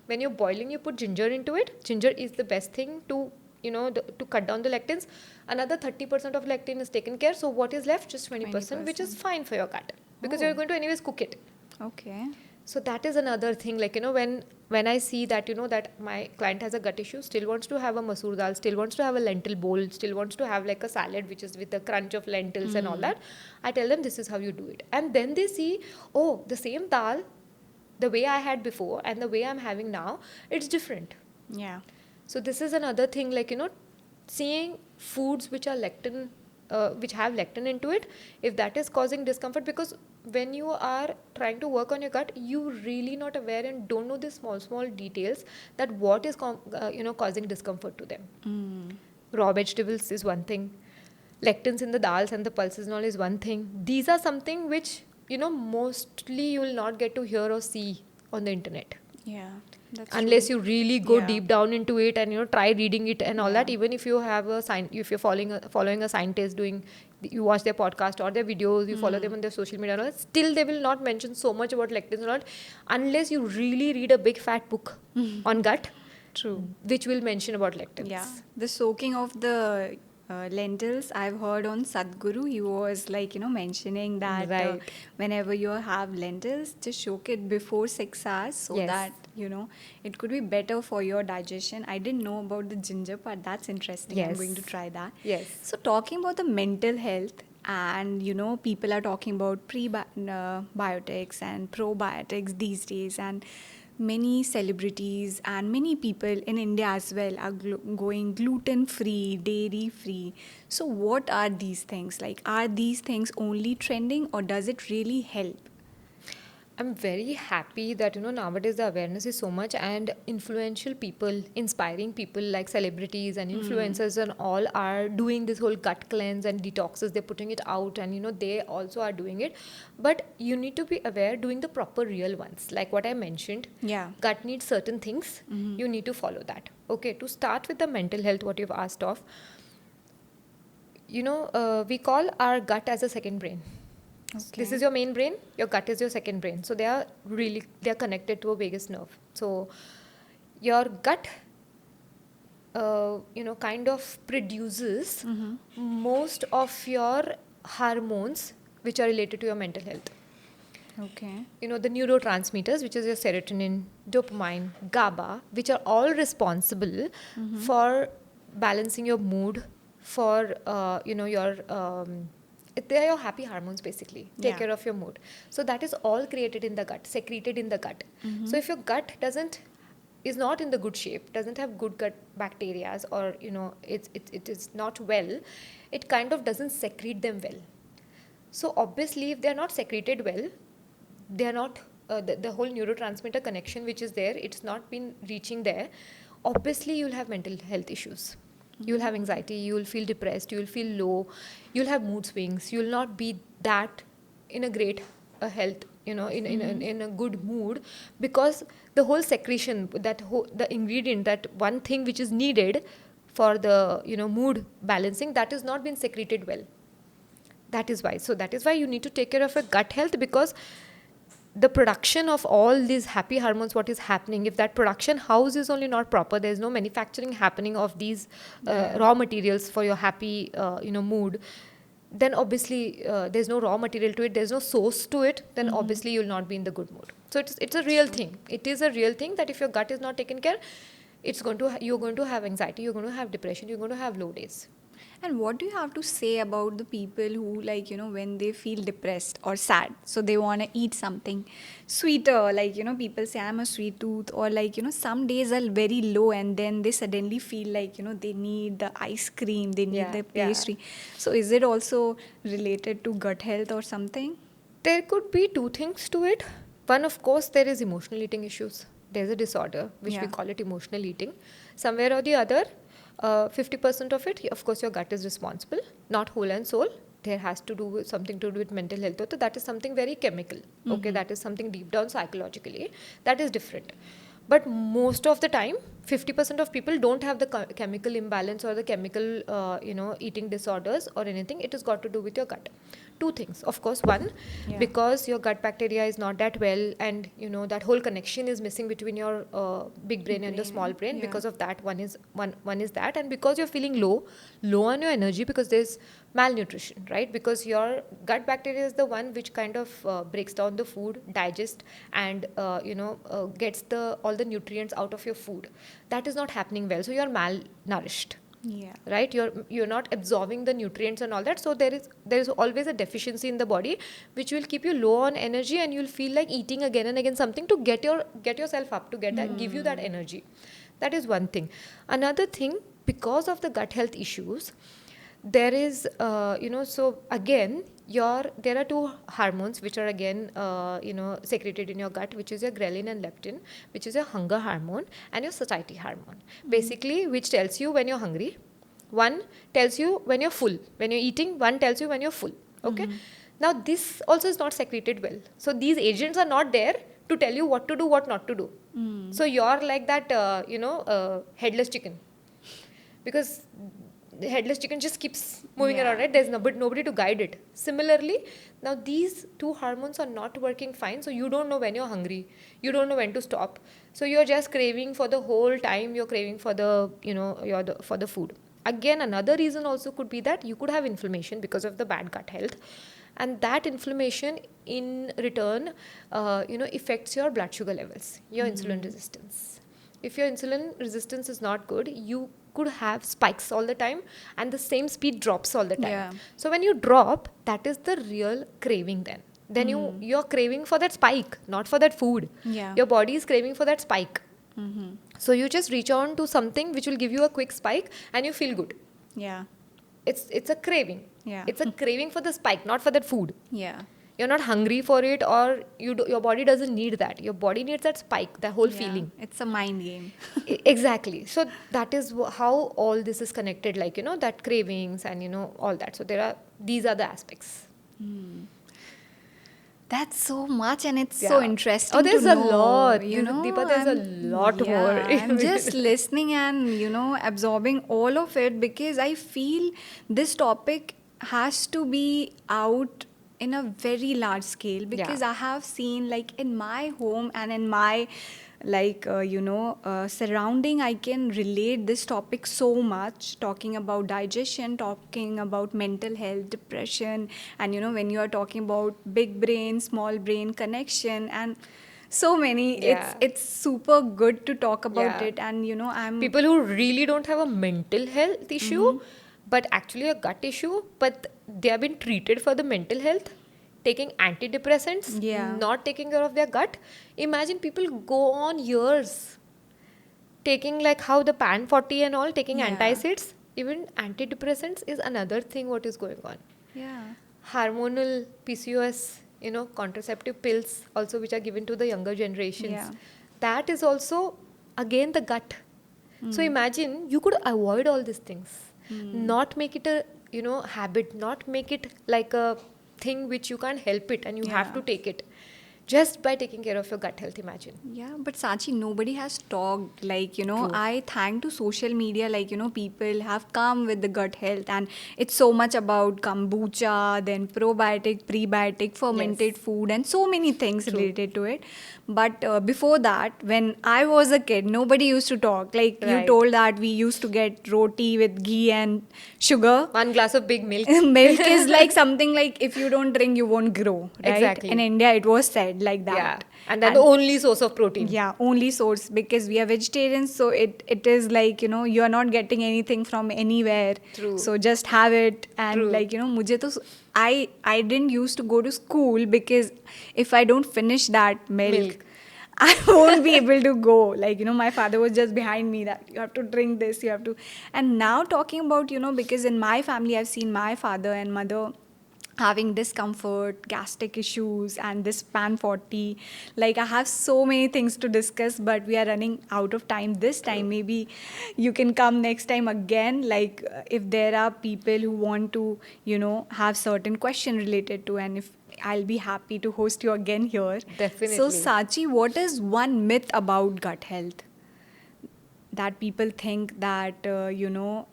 When you're boiling, you put ginger into it. Ginger is the best thing to to cut down the lectins. Another 30% of lectin is taken care. So what is left? Just 20%, which is fine for your gut, because you're going to anyways cook it. Okay. So that is another thing, like when I see that that my client has a gut issue, still wants to have a masoor dal, still wants to have a lentil bowl, still wants to have like a salad which is with the crunch of lentils and all that, I tell them this is how you do it. And then they see, oh, the same dal, the way I had before and the way I'm having now, it's different. So this is another thing, like seeing foods which are lectin, which have lectin into it, if that is causing discomfort, because when you are trying to work on your gut, you really not aware and don't know the small details that what is causing discomfort to them. Raw vegetables is one thing, lectins in the dals and the pulses and all is one thing. These are something which mostly you will not get to hear or see on the internet. Unless you really go deep down into it and try reading it and all that. Even if you have if you're following a scientist you watch their podcast or their videos, you follow them on their social media and all that, still they will not mention so much about lectins or not, unless you really read a big fat book on gut, which will mention about lectins. The soaking of the lentils, I've heard on Sadhguru, he was like mentioning that whenever you have lentils, just soak it before 6 hours, so that it could be better for your digestion. I didn't know about the ginger part. That's interesting. I'm going to try that. So talking about the mental health, And people are talking about prebiotics and probiotics these days, and many celebrities and many people in India as well are going gluten free, dairy free. So what are these things? Like, are these things only trending, or does it really help? I'm very happy that nowadays the awareness is so much, and influential people, inspiring people like celebrities and influencers and all are doing this whole gut cleanse and detoxes. They're putting it out, and they also are doing it. But you need to be aware doing the proper real ones. Like what I mentioned, Yeah. gut needs certain things. You need to follow that. Okay, to start with the mental health, what you've asked of, we call our gut as a second brain. Okay. This is your main brain, your gut is your second brain. So they are connected to a vagus nerve. So your gut, kind of produces most of your hormones which are related to your mental health. Okay. The neurotransmitters, which is your serotonin, dopamine, GABA, which are all responsible for balancing your mood, for, your they are your happy hormones basically. Take Yeah. care of your mood. So that is all created in the gut, secreted in the gut. So if your gut is not in the good shape, doesn't have good gut bacteria, or it is not well, it kind of doesn't secrete them well. So obviously if they are not secreted well, they are not the whole neurotransmitter connection which is there, it's not been reaching there. Obviously you'll have mental health issues. You'll have anxiety, you'll feel depressed, you'll feel low, you'll have mood swings, you'll not be that in a great health, in a good mood, because the whole secretion, the ingredient, that one thing which is needed for the mood balancing, that is not been secreted well. That is why. So that is why you need to take care of your gut health, because the production of all these happy hormones, what is happening, if that production house is only not proper, there's no manufacturing happening of these raw materials for your happy mood, then obviously there's no raw material to it, there's no source to it, then obviously you'll not be in the good mood. So it's a real thing. It is a real thing that if your gut is not taken care, you're going to have anxiety, you're going to have depression, you're going to have low days. And what do you have to say about the people who, like, when they feel depressed or sad, so they want to eat something sweeter, like, people say, I'm a sweet tooth, or like, some days are very low and then they suddenly feel like, they need the ice cream, they need the pastry. So is it also related to gut health or something? There could be two things to it. One, of course, there is emotional eating issues. There's a disorder, which we call it emotional eating. Somewhere or the other, 50% of it, of course, your gut is responsible, not whole and soul. There has to do with something to do with mental health. So that is something very chemical. Okay, that is something deep down psychologically. That is different. But most of the time, 50% of people don't have the chemical imbalance or the chemical, eating disorders or anything. It has got to do with your gut. Two things, of course. One, because your gut bacteria is not that well, and that whole connection is missing between your big brain and the small brain. Because of that, one is that, and because you're feeling low on your energy, because there's malnutrition, right? Because your gut bacteria is the one which kind of breaks down the food, digests, and gets all the nutrients out of your food. That is not happening well, so you're malnourished. Right, you're not absorbing the nutrients and all that, so there is always a deficiency in the body, which will keep you low on energy, and you'll feel like eating again and again something to get yourself up, to give you that energy. That is one thing. Another thing, because of the gut health issues, there is so again there are two hormones which are again secreted in your gut, which is your ghrelin and leptin, which is your hunger hormone, and your satiety hormone, basically, which tells you when you're hungry. One tells you when you're full, when you're eating. One tells you when you're full. Okay. Now this also is not secreted well, so these agents are not there to tell you what to do, what not to do. So you're like that headless chicken, because the headless chicken just keeps moving around, right? There's nobody to guide it. Similarly, now these two hormones are not working fine, so you don't know when you're hungry, you don't know when to stop, so you're just craving for the whole time, you're craving for for the food. Again, another reason also could be that you could have inflammation because of the bad gut health, and that inflammation in return affects your blood sugar levels, your insulin resistance. If your insulin resistance is not good, you could have spikes all the time, and the same speed drops all the time. Yeah. So when you drop, that is the real craving then you're craving for that spike, not for that food. Yeah. Your body is craving for that spike. Mm-hmm. So you just reach on to something which will give you a quick spike and you feel good. Yeah. It's a craving. Yeah. It's a craving for the spike, not for that food. Yeah. You're not hungry for it, or your body doesn't need that. Your body needs that spike, that whole Yeah. feeling. It's a mind game. Exactly. So that is how all this is connected, like, that cravings and, all that. So these are the aspects. That's so much, and it's so Yeah. interesting. Oh, there's to a know, lot. Deepa, There's a lot more. I'm just listening and absorbing all of it, because I feel this topic has to be out in a very large scale, because Yeah. I have seen, like, in my home and in my surrounding, I can relate this topic so much, talking about digestion, talking about mental health, depression, and when you are talking about big brain, small brain connection, and so many. Yeah. It's super good to talk about Yeah. it. And I'm People who really don't have a mental health issue, but actually a gut issue, but they have been treated for the mental health, taking antidepressants, Yeah. not taking care of their gut. Imagine people go on years taking, like, how the pan 40 and all, taking Yeah. antacids. Even antidepressants is another thing what is going on. Yeah. Hormonal PCOS, contraceptive pills also, which are given to the younger generations. Yeah. That is also again the gut. So imagine you could avoid all these things, not make it a habit, not make it like a thing which you can't help it and you have Yeah. to take it, just by taking care of your gut health. Imagine. Yeah, but Saanchi, nobody has talked. Like, True. I thank to social media, like, people have come with the gut health, and it's so much about kombucha, then probiotic, prebiotic, fermented Yes. food, and so many things True. related to it. But before that, when I was a kid, nobody used to talk. Like, you Right. told that we used to get roti with ghee and sugar. One glass of big milk. Milk is like something like, if you don't drink, you won't grow, right? Exactly. In India, it was said like that. Yeah. And then the only source of protein. Yeah, only source, because we are vegetarians, so it is like, you are not getting anything from anywhere. True. So just have it. And True. like, mujhe to, I didn't used to go to school, because if I don't finish that milk, I won't be able to go. Like, my father was just behind me, that you have to drink this, you have to. And now talking about, because in my family, I've seen my father and mother having discomfort, gastric issues, and this pan 40. Like, I have so many things to discuss, but we are running out of time this time. Maybe you can come next time again. Like, if there are people who want to, have certain question related to, and if I'll be happy to host you again here. Definitely. So, Saanchi, what is one myth about gut health? That people think that,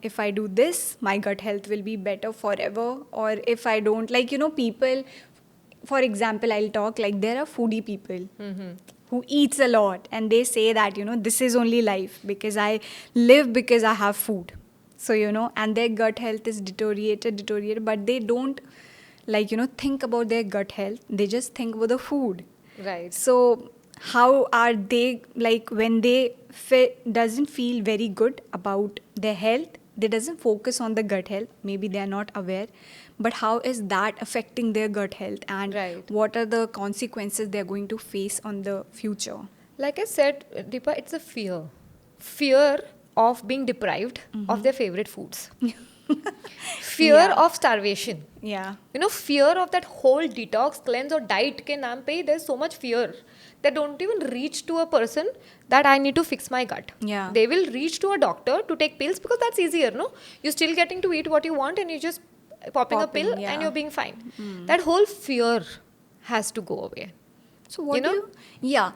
if I do this, my gut health will be better forever. Or if I don't, like, people, for example, I'll talk like, there are foodie people who eats a lot, and they say that, this is only life, because I live because I have food. So, and their gut health is deteriorated, but they don't, like, think about their gut health. They just think about the food. Right. So how are they, like, when they doesn't feel very good about their health, they doesn't focus on the gut health, maybe they are not aware, but how is that affecting their gut health, and Right. what are the consequences they're going to face on the future? Like I said, Deepa, it's a fear of being deprived of their favorite foods. Fear Yeah. of starvation. Yeah. Fear of that whole detox, cleanse or diet ke naam pe, there's so much fear. They don't even reach to a person that I need to fix my gut. Yeah. They will reach to a doctor to take pills, because that's easier, no? You're still getting to eat what you want, and you're just popping a Popping, pill yeah. and you're being fine. That whole fear has to go away. So what You know? do you, yeah,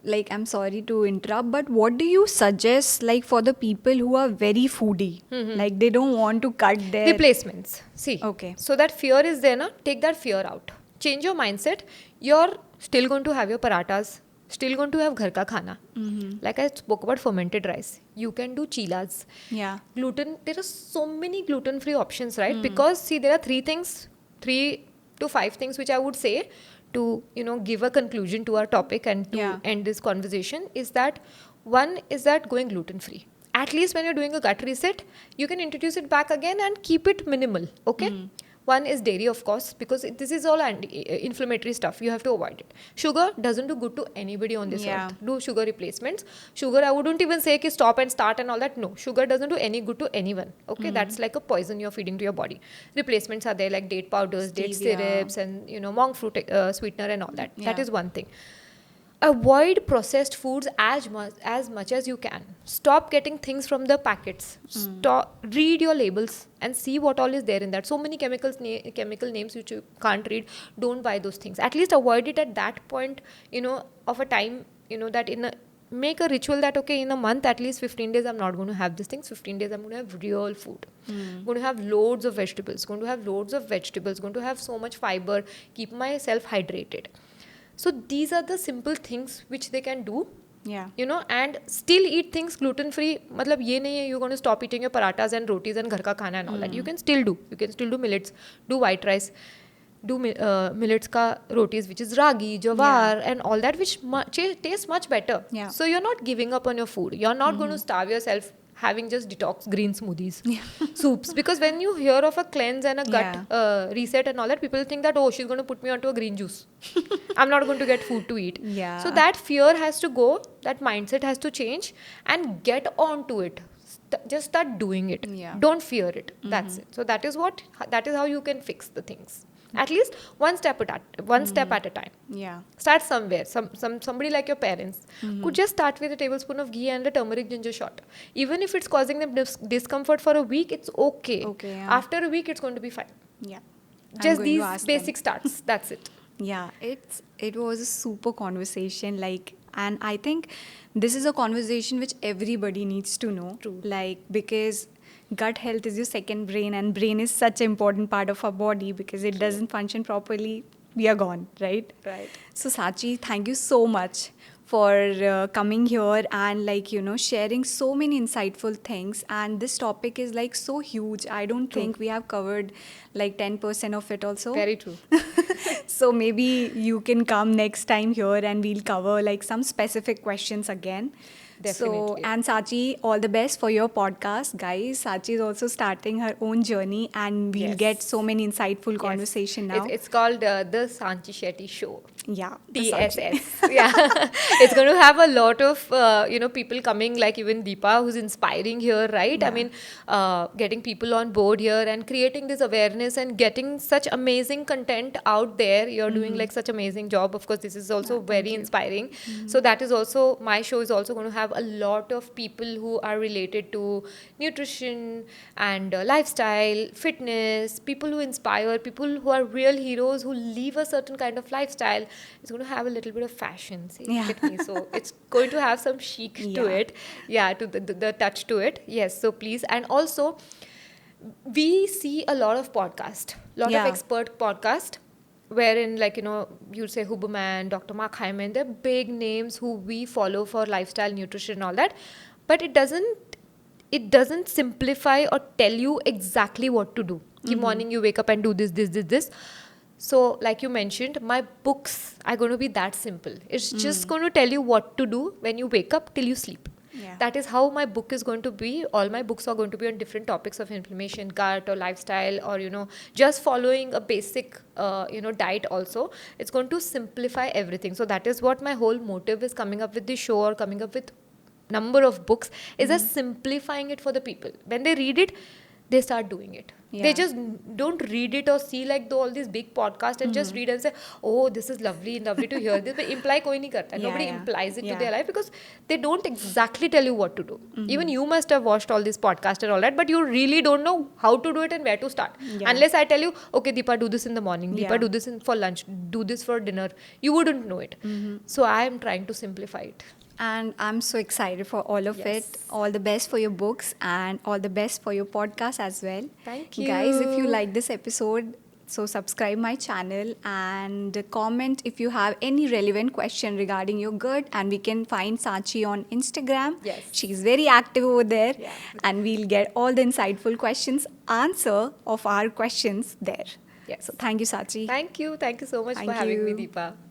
like, I'm sorry to interrupt, but what do you suggest, like, for the people who are very foodie, like, they don't want to cut their Replacements. See. Okay. So that fear is there, na? Take that fear out. Change your mindset. You're still going to have your parathas, still going to have ghar ka khana. Like I spoke about fermented rice. You can do chilas. Yeah. Gluten, there are so many gluten-free options, right? Because, see, there are 3 to 5 things which I would say to, give a conclusion to our topic and to Yeah. end this conversation, is that one is that going gluten-free. at least when you're doing a gut reset, you can introduce it back again and keep it minimal. Okay. One is dairy, of course, because this is all inflammatory stuff. You have to avoid it. Sugar doesn't do good to anybody on this earth. Do sugar replacements. Sugar, I wouldn't even say ki stop and start and all that. No, sugar doesn't do any good to anyone. Okay, that's like a poison you're feeding to your body. Replacements are there like date powders, date syrups, and monk fruit sweetener and all that. That is one thing. Avoid processed foods as much as you can. Stop getting things from the packets. Read your labels and see what all is there in that. So many chemical names which you can't read. Don't buy those things. At least avoid it at that point, of a time, that make a ritual that, okay, in a month, at least 15 days, I'm not going to have these things. 15 days, I'm going to have real food. I'm going to have loads of vegetables. Going to have so much fiber. Keep myself hydrated. So these are the simple things which they can do. And still eat things gluten free. Matlab ye nahi hai you're going to stop eating your parathas and rotis and ghar ka khana and all that. You can still do millets, do white rice, do millets ka rotis, which is ragi, jawar, and all that, which tastes much better. So you're not giving up on your food. You're not going to starve yourself having just detox green smoothies, soups. Because when you hear of a cleanse and a gut reset and all that, people think that, oh, she's going to put me onto a green juice. I'm not going to get food to eat. So that fear has to go, that mindset has to change, and get onto it. Just start doing it. Don't fear it. That's it. So that is how you can fix the things. At least one step at a time. Start somewhere. Somebody like your parents could just start with a tablespoon of ghee and a turmeric-ginger shot. Even if it's causing them discomfort for a week, it's okay. After a week, it's going to be fine. Just these basic starts. That's it. It was a super conversation. And I think this is a conversation which everybody needs to know. True. Because gut health is your second brain, and brain is such an important part of our body. Because it doesn't function properly, we are gone, right? So Saanchi, thank you so much for coming here and sharing so many insightful things. And this topic is so huge. I don't think we have covered 10% of it also. Very true. So maybe you can come next time here and we'll cover some specific questions again. Definitely. So, and Saanchi, all the best for your podcast, guys. Saanchi is also starting her own journey, and we'll get so many insightful conversation now. It's called the Saanchi Shetty Show. TSS. It's going to have a lot of people coming, like even Deepa, who's inspiring here, right? I mean, getting people on board here and creating this awareness and getting such amazing content out there. You're doing such amazing job. Of course, this is also very inspiring. So that is also, my show is also going to have a lot of people who are related to nutrition and lifestyle, fitness, people who inspire, people who are real heroes who live a certain kind of lifestyle. It's going to have a little bit of fashion, with me. So it's going to have some chic to it. To the touch to it. Yes, so please. And also, we see a lot of podcasts, of expert podcasts, wherein you'd say Huberman, Dr. Mark Hyman, they're big names who we follow for lifestyle, nutrition and all that. But it doesn't simplify or tell you exactly what to do. In morning you wake up and do this. So like you mentioned, my books are going to be that simple. It's just going to tell you what to do when you wake up till you sleep. That is how my book is going to be. All my books are going to be on different topics of inflammation, gut or lifestyle, or just following a basic diet also. It's going to simplify everything. So that is what my whole motive is coming up with the show or coming up with number of books, is as simplifying it for the people. When they read it, they start doing it. They just don't read it or see all these big podcasts and just read and say, oh, this is lovely to hear this. But imply koi nahi karta. Nobody implies it to their life, because they don't exactly tell you what to do. Even you must have watched all these podcasts and all that, but you really don't know how to do it and where to start. Unless I tell you, okay, Deepa, do this in the morning. Deepa, do this for lunch. Do this for dinner. You wouldn't know it. So I am trying to simplify it. And I'm so excited for all of it. All the best for your books and all the best for your podcast as well. Thank you. Guys, if you like this episode, so subscribe my channel and comment if you have any relevant question regarding your gut, and we can find Saanchi on Instagram. She's very active over there, and we'll get all the insightful answer of our questions there. So thank you, Saanchi. Thank you so much for having me, Deepa.